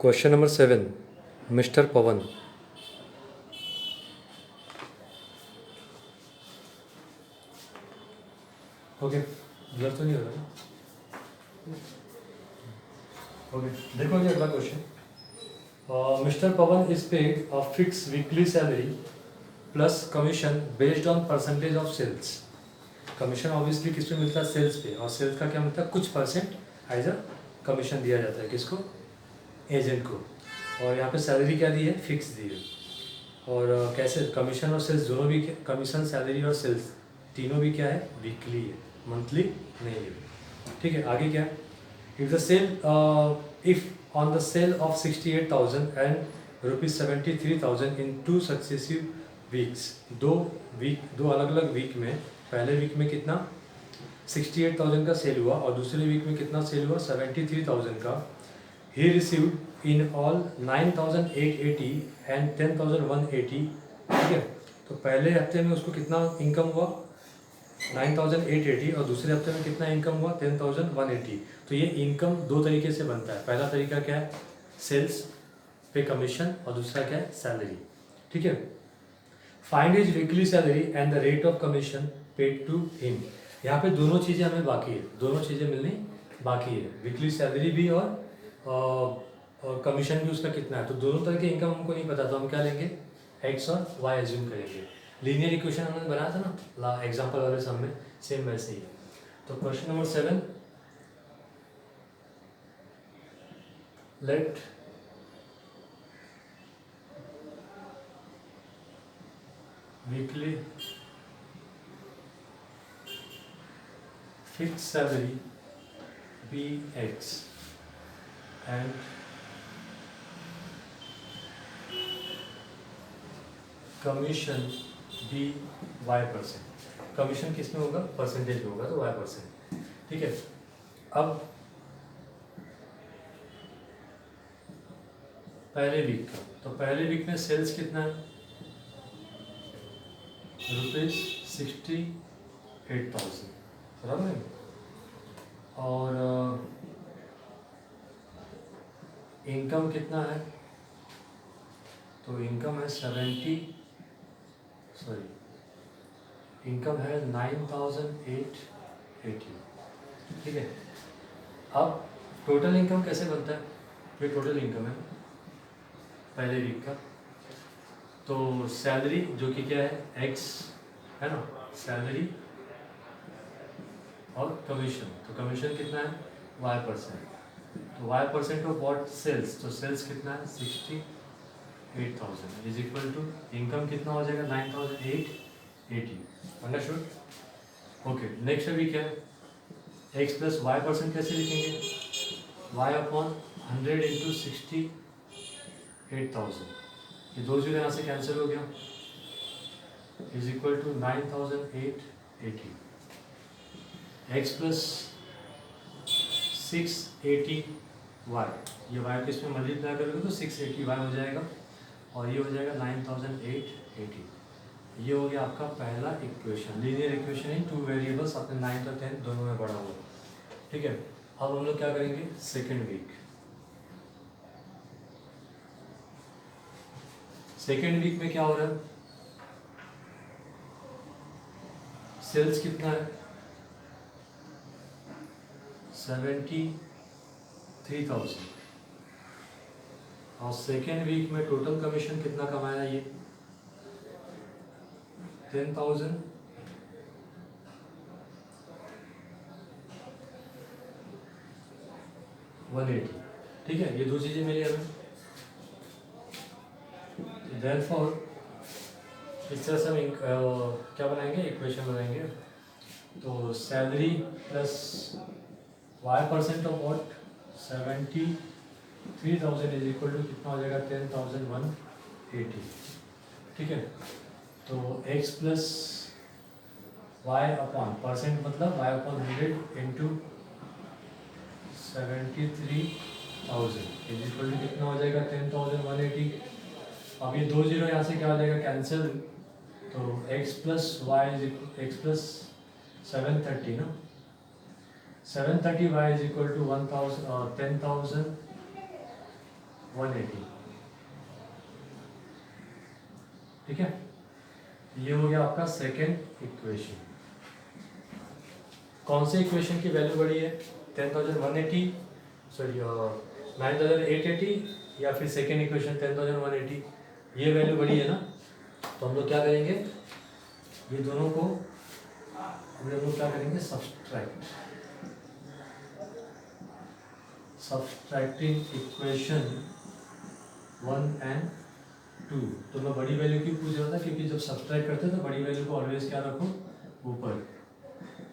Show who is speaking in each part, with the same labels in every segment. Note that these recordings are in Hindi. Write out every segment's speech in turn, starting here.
Speaker 1: Question number 7, mister Pawan. Okay, blur तो नहीं हो रहा। ओके, देखो ये अगला question. Mister Pawan is paid a fix weekly salary plus commission based on percentage of sales. Commission obviously किस पे मिलता है? सेल्स पे। और सेल्स का क्या मिलता है? कुछ परसेंट एज अ कमीशन दिया जाता है। किसको? एजेंट को। और यहाँ पे सैलरी क्या दी है? फिक्स दी है। और कैसे? कमीशन और सेल्स दोनों भी, कमीशन, सैलरी और सेल्स तीनों भी क्या है? वीकली है, मंथली नहीं है। ठीक है, आगे क्या है? If the sale if on the sale of 68,000 and ₹73,000 in 2 successive weeks, दो अलग अलग वीक में, पहले वीक में कितना 68,000 का सेल हुआ और दूसरे वीक में कितना सेल हुआ? 73,000 का। He received in all 9,880 and 10,180। ठीक है, तो पहले हफ्ते में उसको कितना इनकम हुआ? 9,880। और दूसरे हफ्ते में कितना इनकम हुआ? 10,180। तो ये इनकम दो तरीके से बनता है। पहला तरीका क्या है? सेल्स पे कमीशन, और दूसरा क्या है? सैलरी। ठीक है, find his weekly salary and the rate of commission paid to him. यहाँ पे दोनों चीज़ें हमें बाकी है, दोनों चीज़ें मिलनी बाकी है, वीकली सैलरी भी और कमीशन भी उसका कितना है। तो दोनों तरह के इनकम हमको नहीं पता, तो हम क्या लेंगे? एक्स और वाई एज्यूम करेंगे। लीनियर इक्वेशन हमने बनाया था ना एग्जाम्पल वाले सम में, सेम वैसे ही। तो question number 7, let weekly fix salary be X and commission be y%। कमीशन किस में होगा? परसेंटेज में होगा, तो y%। ठीक है, अब पहले वीक का, तो पहले वीक में सेल्स कितना है? ₹68,000, बराबर है। और इनकम कितना है? तो इनकम है 9,880। ठीक है, अब टोटल इनकम कैसे बनता है? ये टोटल इनकम है पहले वीक का। तो सैलरी जो कि क्या है? एक्स है ना, सैलरी और कमीशन। तो कमीशन कितना है? y%। तो y% ऑफ व्हाट? सेल्स। तो सेल्स कितना है? 68,000 इज इक्वल टू इनकम कितना हो जाएगा? 9,880। अंडरस्टूड? ओके, नेक्स्ट अभी क्या है? x प्लस y% कैसे लिखेंगे? y upon 100 into 68,000। ये दो जीरो यहाँ से कैंसिल हो गया, is equal to 9,880। x plus 680 y, ये y को इसमें मल्टीप्लाई करोगे तो 680 y हो जाएगा, और ये हो जाएगा 9,880। ये हो गया आपका पहला equation, linear equation in 2 variables, अपने 9th और 10th दोनों में बड़ा हुआ। ठीक है, अब हम लोग क्या करेंगे? Second week. सेकेंड वीक में क्या हो रहा है? सेल्स कितना है? 73,000। और सेकेंड वीक में टोटल कमीशन कितना कमाया? ये 10,180। ठीक है, ये दो चीज़ें मिली हमें। देयरफॉर इस तरह से हम क्या बनाएंगे? इक्वेशन बनाएंगे। तो salary plus y% of what? 73,000 is equal to कितना हो जाएगा? 10,180। ठीक है, तो x plus Y upon percent, मतलब y upon 100 into 73,000 is equal to कितना हो जाएगा? 10,180। अब ये दो जीरो यहाँ से क्या हो जाएगा? कैंसिल। तो x plus Y X plus 730 ना, 730 y इज इक्वल टू 10,180 180। ठीक है, ये हो गया आपका सेकेंड इक्वेशन। कौन से इक्वेशन की वैल्यू बड़ी है? 10,180 सॉरी 9,880 या फिर सेकेंड इक्वेशन 10,180, ये वैल्यू बड़ी है ना। तो हम लोग क्या करेंगे, ये दोनों को हम लोग क्या करेंगे, सब्सट्रैक्टिंग इक्वेशन 1 एंड 2। तो मैं बड़ी वैल्यू क्यों पूछ रहा था, क्योंकि जब सब्सट्रैक्ट करते हैं तो बड़ी वैल्यू को ऑलवेज क्या रखो, ऊपर।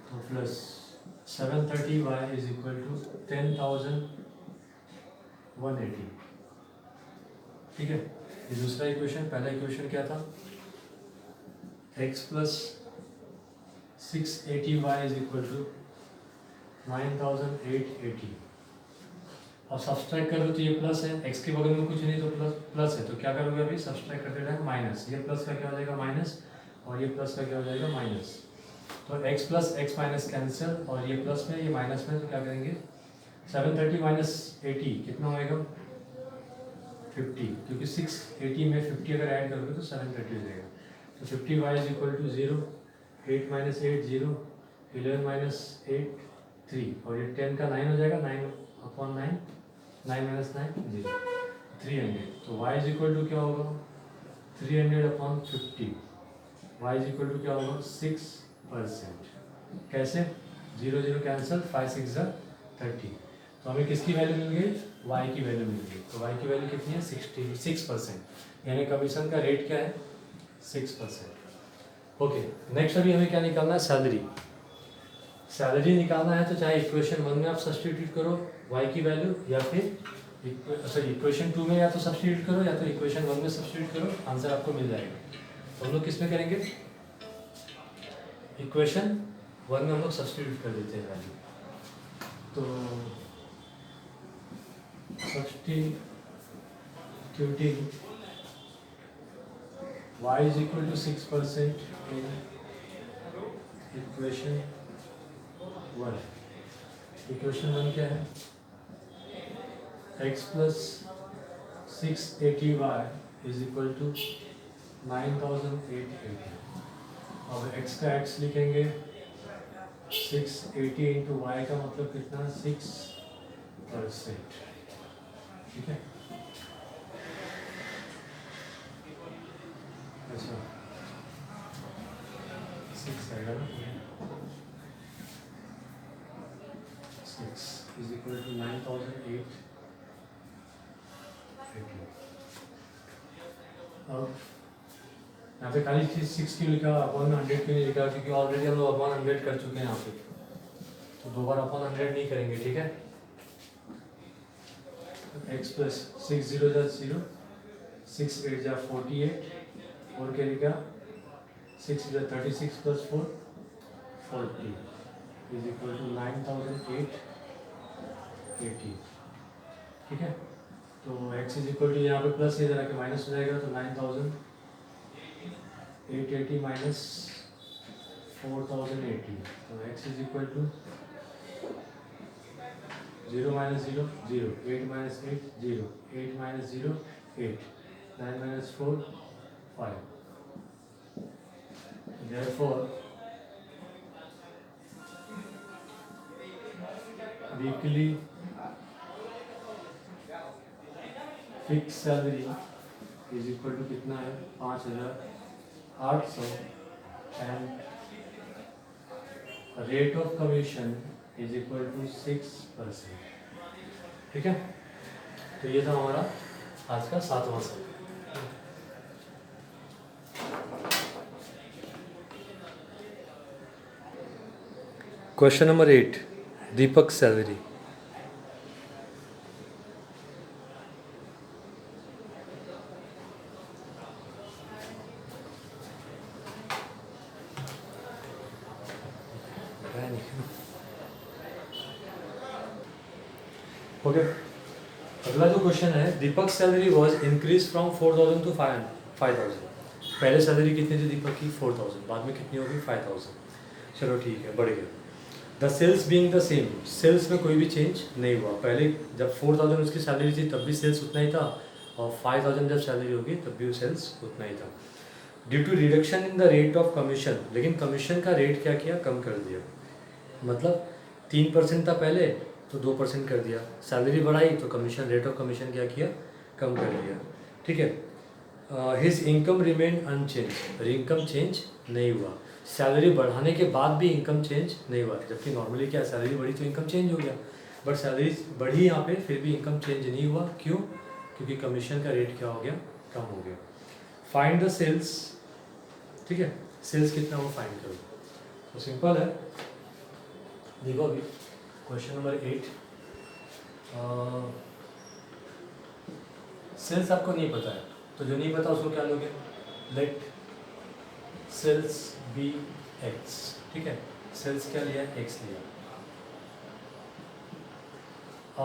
Speaker 1: तो plus 730y is equal to 10,180। ठीक है, ये दूसरा इक्वेशन। पहला इक्वेशन क्या था, x plus 680y is equal to 9,880। अब सब्सट्रैक्ट करो तो ये प्लस है, x के बगल में कुछ नहीं तो प्लस है, तो क्या करोगे अभी सब्सट्रैक्ट करते टाइम माइनस, ये प्लस का क्या हो जाएगा माइनस, और ये प्लस का क्या हो जाएगा माइनस। तो x plus x minus cancel, और ये प्लस में ये माइनस में, तो क्या करेंगे 730 माइनस 80 कितना होएगा 50, क्योंकि 680 में 50 अगर ऐड करोगे तो 730 हो जाएगा। तो 50y is equal to 0, 8 minus 8 0, 11 minus 8 3, और ये 10 का 9 हो जाएगा, 9/9, 9 माइनस 9 0, 300। तो y इज इक्वल टू क्या होगा 300/50, y इज इक्वल टू क्या होगा 6%। कैसे, 0 0 कैंसिल, 5 6 30। तो हमें किसकी वैल्यू मिल गई, y की वैल्यू मिल गई। तो y की वैल्यू कितनी है 6%, यानी कमीशन का रेट क्या है 6%। ओके, नेक्स्ट अभी हमें क्या निकालना है, सैलरी। सैलरी निकालना है तो चाहे इक्वेशन 1 में आप सब्सटीट्यूट करो y की वैल्यू, या फिर सॉरी इक्वेशन 2 में या तो सब्सटीट्यूट करो, या तो इक्वेशन 1 में सब्सटीट्यूट करो, आंसर आपको मिल जाएगा। तो हम लोग किस में करेंगे, इक्वेशन 1 में हम लोग सब्सटीट्यूट कर देते हैं वैल्यू। तो substituting y is equal to 6% in equation 1। Equation 1 क्या है, x plus 680y is equal to 9,880। अब x का x लिखेंगे, 680 इंटू वाई का मतलब कितना 6%। ठीक है, अच्छा 6 आएगा ना, 6 इज इक्वल टू 9,880। अब यहाँ पे खाली चीज 6 क्यों लिखा, अपॉन 100 क्यों नहीं लिखा, क्योंकि ऑलरेडी हम लोग अपॉन 100 कर चुके हैं यहाँ पे, तो दो बार अपॉन 100 नहीं करेंगे। ठीक है, x प्लस 6 0 जा 0, 6 8 जा 48, और क्या लिखा 6 जा 36 प्लस 4 40 इज इक्वल टू 9,880। ठीक है, तो x इज इक्वल टू यहाँ पे प्लस इधर आके माइनस हो जाएगा, तो 9,880 माइनस 4,080, तो x is equal to 0 minus 0 0, 8 minus 8 0, 8 minus 0 8, 9 minus 4 5। Therefore, weekly fixed salary is equal to कितना है 5,800, and rate of commission is equal to 6%। ठीक है, तो ये था हमारा आज का 7वां सवाल। Question number 8, Deepak salary. Okay, अगला जो क्वेश्चन है, Deepak salary was increase from 4,000 to 5,000। पहले सैलरी कितनी थी दीपक की 4,000, बाद में कितनी होगी 5,000। चलो ठीक है, बढ़ गया। The sales being the same, sales में कोई भी चेंज नहीं हुआ। पहले जब 4000 उसकी सैलरी थी तब भी सेल्स उतना ही था, और 5000 जब सैलरी होगी तब भी वो सेल्स उतना ही था। Due to reduction in the rate of commission, लेकिन कमीशन का रेट क्या किया, कम कर दिया। मतलब 3% था पहले तो 2% कर दिया, सैलरी बढ़ाई तो कमीशन, रेट ऑफ कमीशन क्या किया, कम कर दिया। ठीक है। His income remain unchange, income change नहीं हुआ। सैलरी बढ़ाने के बाद भी इनकम चेंज नहीं हुआ, जबकि नॉर्मली क्या, सैलरी बढ़ी तो इनकम चेंज हो गया, बट सैलरी बढ़ी यहाँ पे फिर भी इनकम चेंज नहीं हुआ। क्यों? क्योंकि कमीशन का रेट क्या हो गया, कम हो गया। फाइंड द सेल्स, ठीक है, सेल्स कितना वो फाइंड करो। तो सिंपल है, देखो अभी क्वेश्चन नंबर 8, सेल्स आपको नहीं पता है तो जो नहीं पता उसको क्या लोगे, लेट सेल्स बी एक्स। ठीक है, सेल्स क्या लिया, एक्स लिया।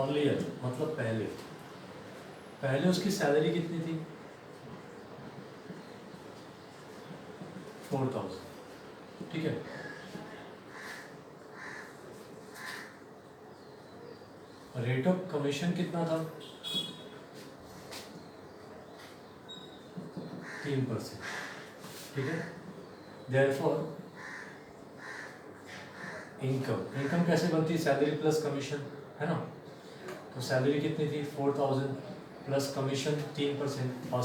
Speaker 1: अर्लियर मतलब पहले, पहले उसकी सैलरी कितनी थी, 4000। ठीक है, रेट ऑफ कमीशन कितना था, 3%। ठीक है, देयरफॉर इनकम कैसे बनती है, सैलरी प्लस कमीशन, है ना। तो सैलरी कितनी थी, 4000 प्लस कमीशन 3%, और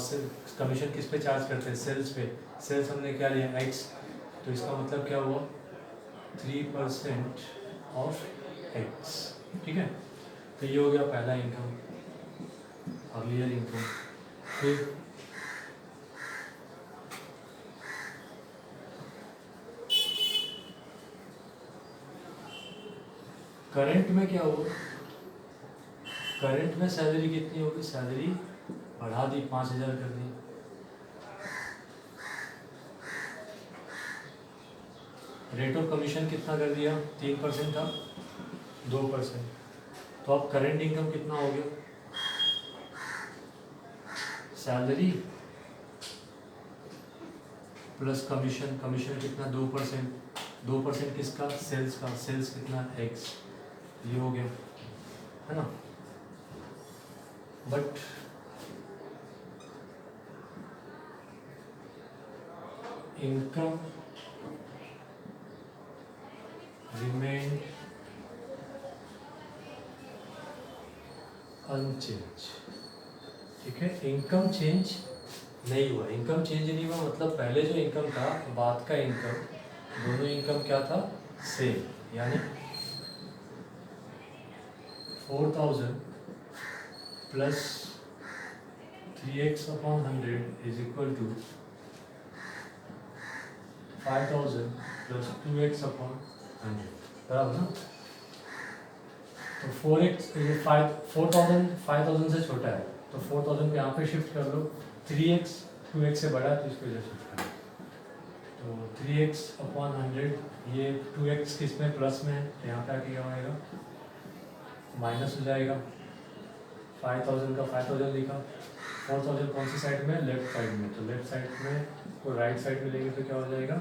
Speaker 1: कमीशन किस पे चार्ज करते हैं, सेल्स पे। सेल्स हमने क्या लिया, एक्स, तो इसका मतलब क्या हुआ, 3% ऑफ एक्स। ठीक है, तो ये हो गया पहला इनकम, अर्लियर इनकम। फिर करंट में क्या होगा, करंट में सैलरी कितनी होगी, सैलरी बढ़ा दी, 5000 कर दी। रेट ऑफ कमीशन कितना कर दिया, 3% था, 2%। तो अब करंट इनकम कितना हो गया, सैलरी प्लस कमीशन, कमीशन कितना, 2%, 2% किसका, सेल्स का, सेल्स कितना, एक्स, ये हो गया, है ना। But income remain unchange. ठीक है, इनकम चेंज नहीं हुआ। इनकम चेंज नहीं हुआ मतलब पहले जो इनकम था, बाद का इनकम, दोनों इनकम क्या था, सेम, यानी 4000 plus 3x/100 is equal to 5000 plus 2x/100, बराबर ना। तो 4x, ये 5000 से छोटा है तो 4000 को यहाँ पे शिफ्ट कर लो, 3x 2x से बड़ा है तो इसको इधर शिफ्ट कर लो। तो 3x/100, ये 2x किस में, प्लस में है, तो यहाँ पे आके क्या आएगा, माइनस हो जाएगा। 5000 का 5000 लिखा, 4000 कौन सी साइड में, लेफ्ट साइड में, तो लेफ्ट साइड में को राइट साइड में लेंगे तो क्या हो जाएगा,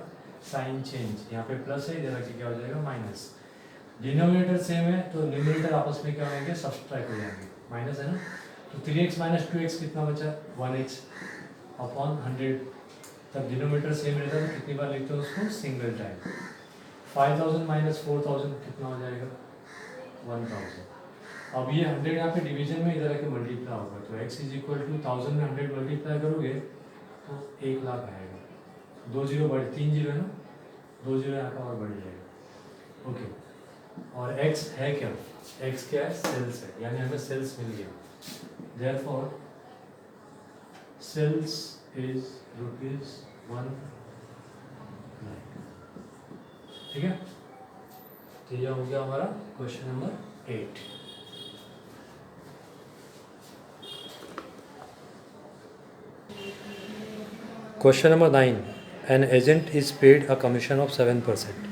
Speaker 1: साइन चेंज, यहाँ पे प्लस है, इधर आके क्या हो जाएगा, माइनस। डिनोमिनेटर सेम है तो न्यूमरेटर आपस में क्या होंगे, सब्सट्रैक्ट हो जाएंगे, माइनस है ना। तो 3x माइनस 2x कितना बचा, 1x/100। तब डिनोमिनेटर सेम रहता है तो कितनी बार लिखते हैं उसको, सिंगल टाइम। 5000 माइनस 4000 कितना हो जाएगा, 1000। अब ये 100 यहाँ पे डिवीजन में इधर आके मल्टीप्लाई होगा, तो x इज इक्वल टू 1000 में 100 मल्टीप्लाई करोगे तो 1 लाख आएगा। 2 जीरो बढ़, 3 जीरो है ना, 2 जीरो यहाँ का और बढ़ जाएगा। ओके, और x है क्या, x क्या है, सेल्स है, यानी हमें सेल्स मिल गया। Therefore sales is ₹1 lakh. ठीक है, तो यह हो गया हमारा question number 8। Question number 9. An agent is paid a commission of 7%.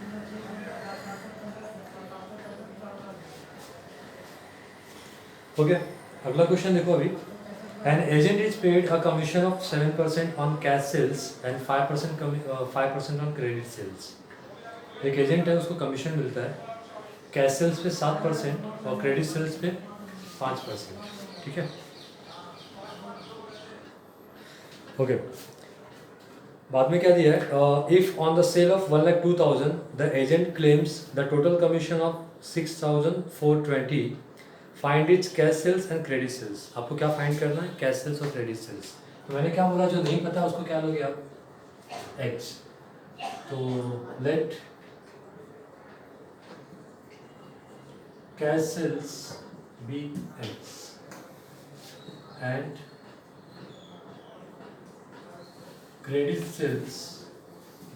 Speaker 1: Okay, अगला क्वेश्चन देखो अभी। An agent is paid a commission of 7% on cash sales and 5% on credit sales. एक एजेंट है, उसको कमीशन मिलता है कैश सेल्स पे 7% और क्रेडिट सेल्स पे 5%, ठीक है। ओके, बाद में क्या दिया है, if on the sale of 1,02,000 the agent claims the total commission of 6,420, find its cash sales and credit sales. आपको क्या फाइंड करना है, कैश सेल्स और क्रेडिट सेल्स। तो मैंने क्या बोला, जो नहीं पता उसको क्या लोगे आप, एक्स। तो let cash sales be X and credit sales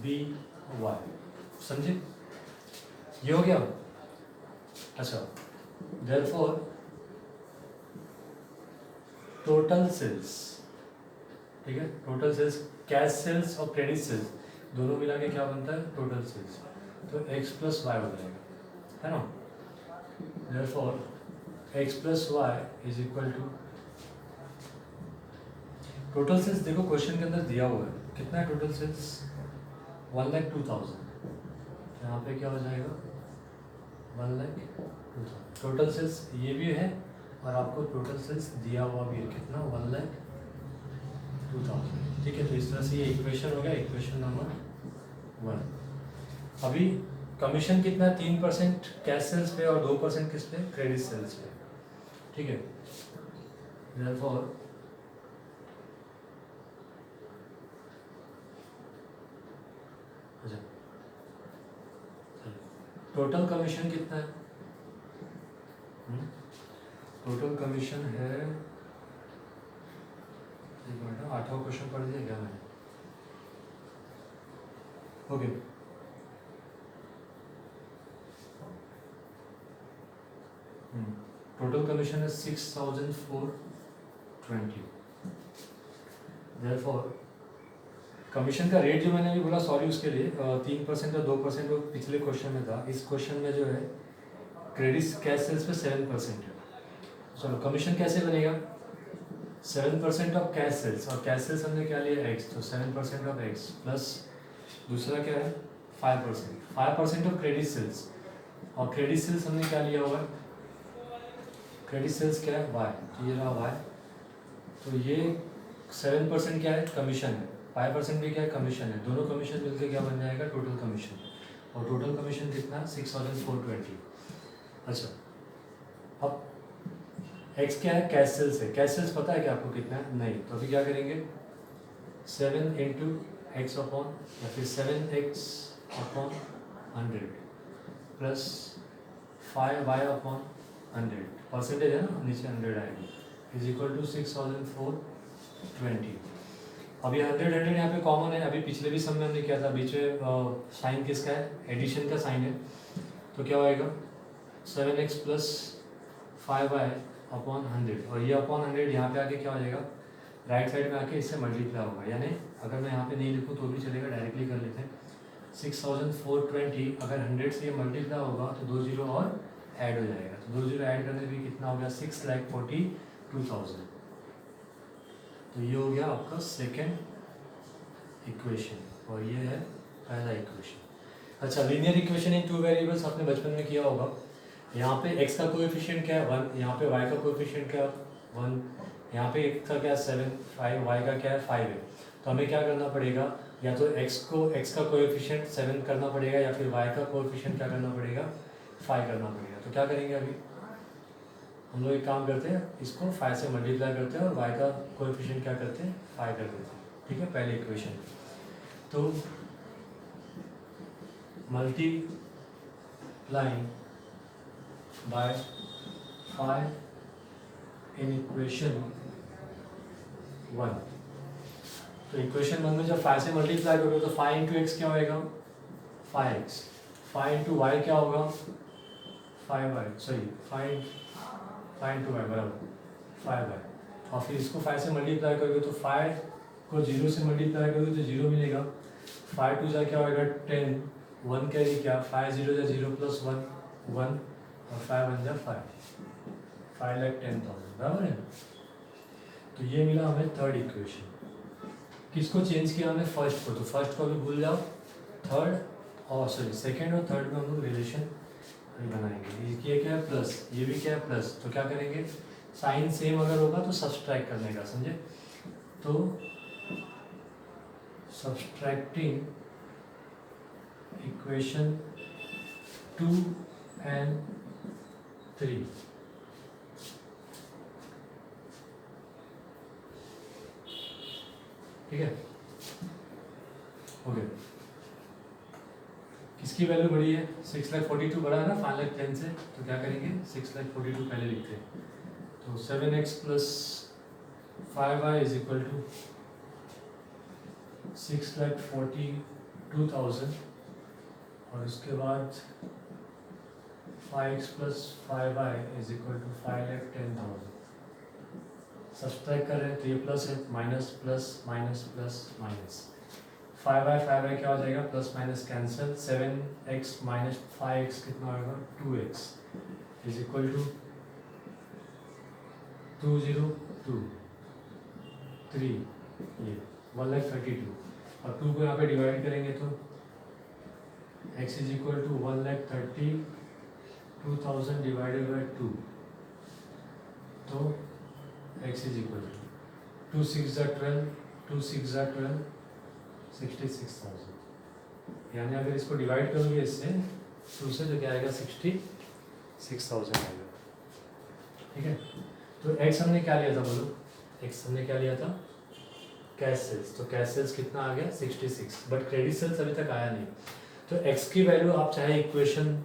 Speaker 1: be Y. समझे, ये हो गया। अच्छा, देयरफॉर टोटल सेल्स, ठीक है, टोटल सेल्स, कैश सेल्स और क्रेडिट सेल्स दोनों मिला के क्या बनता है, टोटल सेल्स। तो x प्लस वाई हो जाएगा, है ना। Therefore x plus Y is equal to total sales. देखो क्वेश्चन के अंदर दिया हुआ है कितना है टोटल सेल्स, 1,02,000। यहाँ पे क्या हो जाएगा, 1,02,000। टोटल सेल्स ये भी है और आपको टोटल सेल्स दिया हुआ भी है कितना, 1,02,000, ठीक है। तो इस तरह से ये इक्वेशन हो गया, इक्वेशन नंबर 1। अभी कमीशन कितना है, 3% कैश सेल्स पे और 2% किस पे, क्रेडिट सेल्स पे, ठीक है। देयरफॉर टोटल कमीशन कितना है, टोटल कमीशन है, एक मिनट, 8वां क्वेश्चन पढ़ दिया क्या मैंने, ओके। टोटल कमीशन है 6,420। देयरफॉर कमीशन का रेट जो मैंने अभी बोला, सॉरी उसके लिए, 3% और 2% वो पिछले क्वेश्चन में था। इस क्वेश्चन में जो है क्रेडिट कैश सेल्स पे 7% है। चलो कमीशन कैसे बनेगा, 7% ऑफ कैश सेल्स, और कैश सेल्स हमने क्या लिया, एक्स, तो 7% ऑफ एक्स प्लस दूसरा क्या है 5% ऑफ क्रेडिट सेल्स, और क्रेडिट सेल्स हमने क्या लिया हुआ है, क्रेडिट सेल्स क्या है, वाई, तो ये रहा वाई। तो ये 7% क्या है, कमीशन है, 5% भी क्या है, कमीशन है। दोनों कमीशन मिलकर क्या बन जाएगा, टोटल कमीशन। और टोटल कमीशन कितना, 6,420। अच्छा, अब एक्स क्या है, कैश सेल्स है। कैश सेल्स पता है कि आपको कितना है, नहीं, तो अभी क्या करेंगे, 7 इंटू एक्स अपॉन, या फिर 7x upon 100 plus 5y upon 100, percentage है ना, नीचे 100 आएगी, इज इक्वल टू 6,420। अभी 100 यहाँ पे कॉमन है, अभी पिछले भी समय हमने किया था, बीच में साइन किसका है, एडिशन का साइन है, तो क्या होएगा 7x प्लस 5y अपॉन 100, और ये अपॉन 100 यहाँ पे आके क्या हो जाएगा, राइट साइड में आके इससे मल्टीप्लाई होगा। यानी अगर मैं यहाँ पे नहीं लिखूँ तो भी चलेगा, डायरेक्टली कर लेते हैं। 6,420 अगर 100 से ये मल्टीप्लाई होगा तो 2 जीरो और ऐड हो जाएगा, तो 2 जीरो ऐड करने भी कितना हो गया, 6,42,000। तो ये हो गया आपका सेकेंड इक्वेशन, और ये है पहला इक्वेशन। अच्छा, लीनियर इक्वेशन इन 2 वेरिएबल्स आपने बचपन में किया होगा। यहाँ पे x का कोएफिशिएंट क्या है, 1, यहाँ पे y का कोएफिशिएंट क्या है, 1, यहाँ पे x का क्या है 7, 5, y का क्या है 5 है। तो हमें क्या करना पड़ेगा, या तो x का कोएफिशिएंट 7 करना पड़ेगा, या फिर y का कोएफिशिएंट क्या करना पड़ेगा, 5 करना पड़ेगा। तो क्या करेंगे, अभी हम लोग एक काम करते हैं, इसको 5 से मल्टीप्लाई करते हैं और y का कोएफिशिएंट क्या करते हैं, 5 कर देते हैं, ठीक है, पहले इक्वेशन। तो मल्टीप्लाइंग बाय 5 इन इक्वेशन 1। तो इक्वेशन 1 में जब 5 से मल्टीप्लाई करोगे तो 5 इंटू एक्स क्या होएगा, 5x, 5 इंटू वाई क्या होगा, 5y, सॉरी 5 इंटू वाई बराबर 5y, और फिर इसको 5 से मल्टीप्लाई करोगे तो 5 को 0 से मल्टीप्लाई करोगे तो 0 मिलेगा, 5 टू जा क्या होएगा 10, 1 कैरी क्या, 5 0 जा 0 प्लस 1 1, और 5 1 जा 5,10,000, बराबर है। तो ये मिला हमें थर्ड इक्वेशन। किसको चेंज किया हमने, फर्स्ट को, तो फर्स्ट को भी भूल जाओ, थर्ड और सॉरी सेकेंड और थर्ड में हम लोग रिलेशन ये बनाएंगे, ये क्या है प्लस, ये भी क्या है प्लस, तो क्या करेंगे साइन सेम अगर होगा तो सब्सट्रैक्ट करने का, समझे। तो सब्सट्रैक्टिंग इक्वेशन 2 and 3, ठीक है। ओके, किसकी वैल्यू बड़ी है, 6,42 बड़ा है ना 5,10 से, तो क्या करेंगे 6,42 पहले लिखते हैं। तो 7x plus 5y is equal to 6,42,000 और उसके बाद 5x plus 5y is equal to 5,10,000। Subtract कर रहे हैं तो ये प्लस है, minus plus minus plus minus, 5y क्या हो जाएगा, plus minus cancel, 7x minus 5x कितना होगा 2x इज इक्वल टू 202 3, ये 1,32 और 2 को यहाँ पे डिवाइड करेंगे तो x is equal to 1,32,000 divided by 2, तो x इज इक्वल टू 2 6 12, 2 6 12, 66,000। यानी अगर इसको डिवाइड करोगे इससे 2 से तो क्या आएगा 66,000 आएगा, ठीक है। तो x हमने क्या लिया था बोलो, x हमने क्या लिया था कैश सेल्स, तो कैश सेल्स कितना आ गया 66, बट क्रेडिट सेल्स अभी तक आया नहीं। तो x की वैल्यू आप चाहे इक्वेशन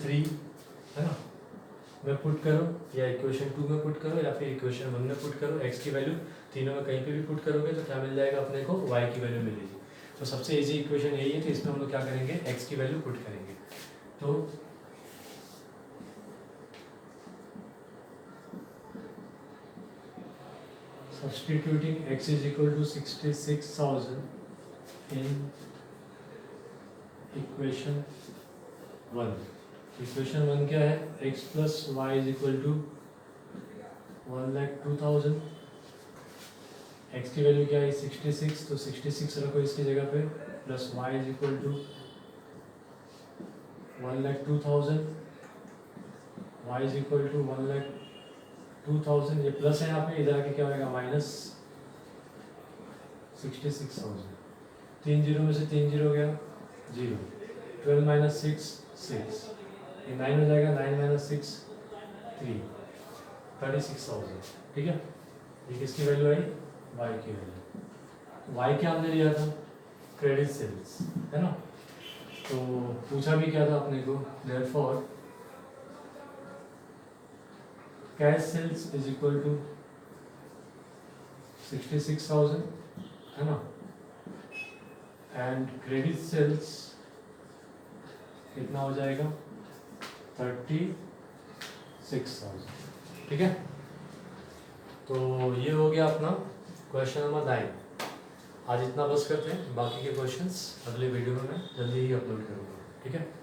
Speaker 1: 3 है ना में पुट करो या इक्वेशन 2 में पुट करो या फिर इक्वेशन 1 में पुट करो, x की वैल्यू तीनों में कहीं पे भी पुट करोगे तो क्या मिल जाएगा अपने को, y की वैल्यू मिलेगी। तो सबसे इजी इक्वेशन यही है, तो इसमें हम लोग क्या करेंगे x की वैल्यू पुट करेंगे। तो substituting x is equal to 66,000 in equation 1। Equation 1 क्या है, x plus y is equal to 1,02,000, x की वैल्यू क्या है 66, तो 66 रखो इसकी जगह पे, plus y is equal to 1,02,000, y is equal to 1,02,000, ये प्लस है यहाँ पे, इधर आके क्या होगा माइनस 66,000, 3 जीरो में से 3 जीरो गया 0, 12 माइनस 6 6, ये 9 हो जाएगा, 9 माइनस 6 3, 36,000, ठीक है। ये किसकी वैल्यू आई, y की वैल्यू। y क्या हमने लिया था क्रेडिट सेल्स, है ना। तो पूछा भी क्या था अपने को, therefore cash sales is equal to 66,000, है ना, एंड क्रेडिट सेल्स कितना हो जाएगा 36,000, ठीक है। तो ये हो गया अपना क्वेश्चन नंबर 9। आज इतना बस करते हैं, बाकी के क्वेश्चंस अगले वीडियो में मैं जल्दी ही अपलोड करूँगा, ठीक है।